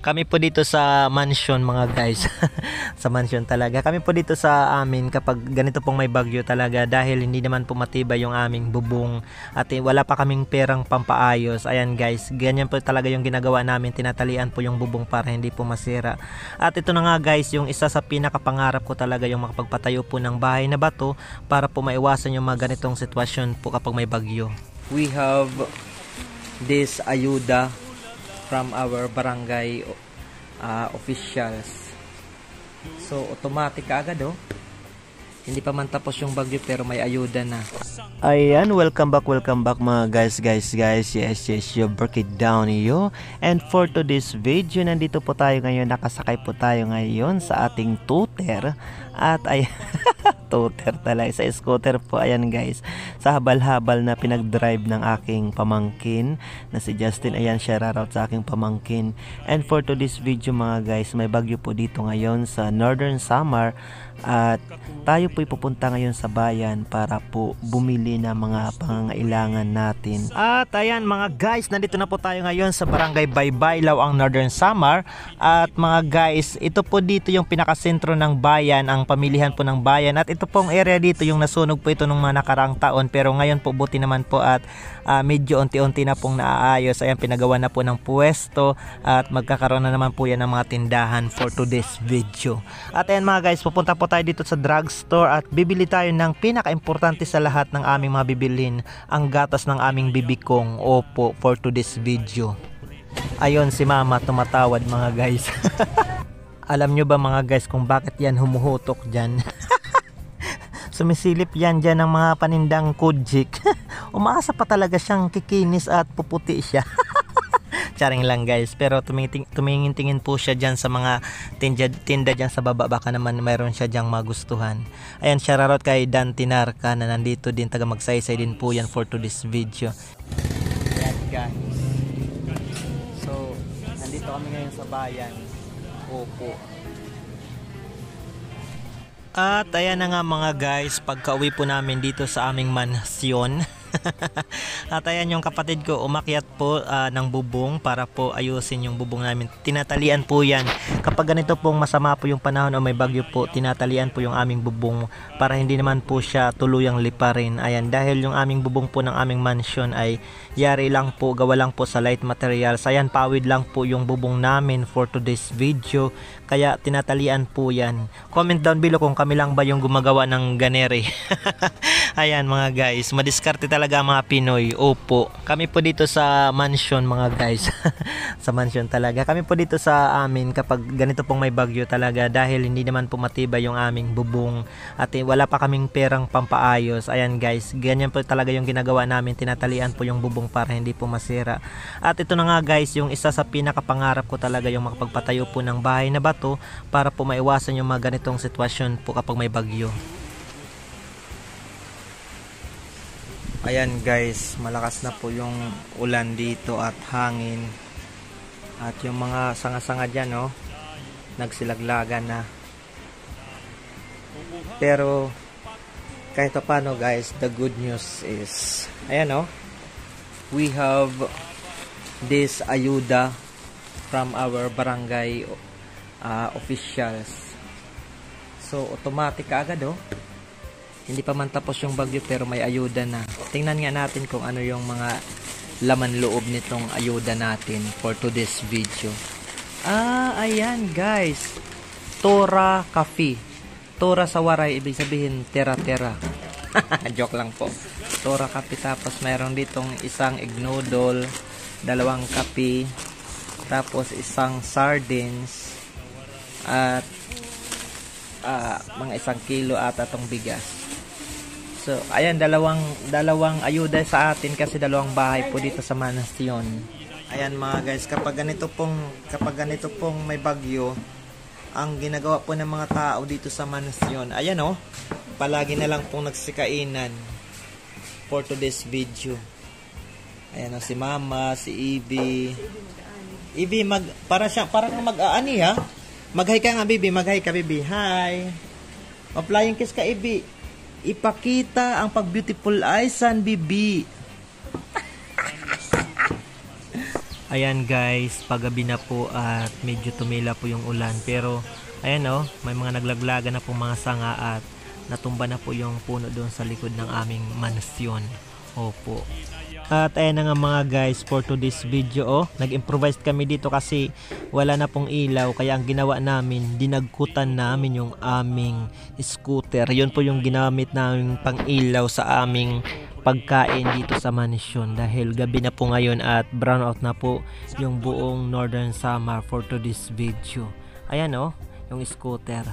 Kami po dito sa mansion mga guys. Sa mansion talaga. Kami po dito sa amin kapag ganito pong may bagyo talaga dahil hindi naman po matibay yung aming bubong at wala pa kaming perang pampaayos. Ayan guys, ganyan po talaga yung ginagawa namin. Tinatalian po yung bubong para hindi po masira. At ito na nga guys, yung isa sa pinakapangarap ko talaga yung makapagpatayo po ng bahay na bato para po maiwasan yung mga ganitong sitwasyon po kapag may bagyo. We have this ayuda from our barangay officials. So automatic agad hindi pa man tapos yung bagyo pero may ayuda na. Ayan, welcome back mga guys. Yes, your break it down yo. And for today's video, nandito po tayo ngayon, nakasakay po tayo ngayon sa ating tutor. At ay tutor talaga, sa scooter po. Ayan guys, sa habal-habal na pinag-drive ng aking pamangkin na si Justin. Ayan, shoutout sa aking pamangkin. And for today's video mga guys, may bagyo po dito ngayon sa Northern Samar. At tayo po pupunta ngayon sa bayan para po bumili ng mga pangangailangan natin. At ayan mga guys, nandito na po tayo ngayon sa barangay Baybaylaw, ang Northern Samar. At mga guys, ito po dito yung pinakasentro ng bayan, ang pamilihan po ng bayan. At ito pong area dito yung nasunog po ito nung mga nakaraang taon, pero ngayon po buti naman po at medyo unti-unti na pong naaayos. Ayan, pinagawa na po ng pwesto at magkakaroon na naman po yan ng mga tindahan for today's video. At ayan mga guys, pupunta po tayo dito sa drugstore at bibili tayo ng pinaka-importante sa lahat ng aming mga bibilhin, ang gatas ng aming bibikong. Opo, for today's video. Ayun, si mama tumatawad mga guys. Alam nyo ba mga guys kung bakit yan humuhutok dyan? Sumisilip yan dyan ng mga panindang kujik. Umaasa pa talaga siyang kikinis at puputi siya. Charing lang guys, pero tumingin-tingin po siya dyan sa mga tinda dyan sa baba, baka naman mayroon siya dyang magustuhan. Ayan, shoutout kay Dan Tinarka na nandito din, taga Magsaysay din po yan for today's video. Ayan guys, so nandito kami ngayon sa bayan. Opo. At ayan na nga mga guys, pagka-uwi po namin dito sa aming mansyon. At ayan yung kapatid ko, umakyat po ng bubong para po ayusin yung bubong namin. Tinatalian po yan. Kapag ganito pong masama po yung panahon o may bagyo po, tinatalian po yung aming bubong para hindi naman po siya tuluyang liparin. Ayan, dahil yung aming bubong po ng aming mansion ay yari lang po, gawa lang po sa light materials. Ayan, pawid lang po yung bubong namin for today's video. Kaya tinatalian po yan. Comment down below kung kami lang ba yung gumagawa ng ganere. Ayan mga guys, madiskarte talaga mga Pinoy. Opo, kami po dito sa mansion mga guys. Sa mansion talaga. Kami po dito sa amin kapag ganito pong may bagyo talaga dahil hindi naman po matibay yung aming bubong at wala pa kaming perang pampaayos. Ayan guys, ganyan po talaga yung ginagawa namin. Tinatalian po yung bubong para hindi po masira. At ito na nga guys, yung isa sa pinakapangarap ko talaga yung makapagpatayo po ng bahay na bato para po maiwasan yung mga ganitong sitwasyon po kapag may bagyo. Ayan guys, malakas na po yung ulan dito at hangin. At yung mga sanga-sanga dyan nagsilaglagan na. Pero kahit paano guys, the good news is ayan we have this ayuda from our barangay officials. So automatic agad hindi pa man tapos yung bagyo pero may ayuda na. Tingnan nga natin kung ano yung mga laman loob nitong ayuda natin for today's video. Ayan guys, Tora Coffee. Tora sa waray, ibig sabihin tera-tera. Joke lang po. Tora Coffee, tapos mayroon ditong isang egg noodle, 2 kape, tapos isang sardines, at mga 1 kilo ata tong bigas. So, ayan, dalawang ayuda sa atin kasi 2 bahay po dito sa manasyon. Ayan mga guys, kapag ganito pong may bagyo, ang ginagawa po ng mga tao dito sa manasyon, ayan palagi na lang pong nagsikainan for today's video. Ayan si Mama, si Ivy. Ivy, parang mag-aani ha. Mag-hi ka nga, Bibi. Mag-hi ka, Bibi. Hi. Flying kiss ka, Ivy. Ipakita ang pag-beautiful eyes, Bibi. Ayan guys, paggabi na po at medyo tumila po yung ulan, pero ayan oh, may mga naglaglaga na po mga sanga at natumba na po yung puno doon sa likod ng aming mansyon. Opo. At ayan na nga mga guys, for today's video oh, nag-improvise kami dito kasi wala na pong ilaw, kaya ang ginawa namin, dinagkutan namin yung aming scooter. Yun po yung ginamit namin pang ilaw sa aming pagkain dito sa mansyon dahil gabi na po ngayon at brown out na po yung buong Northern Samar for today's video. Ayan oh, yung scooter.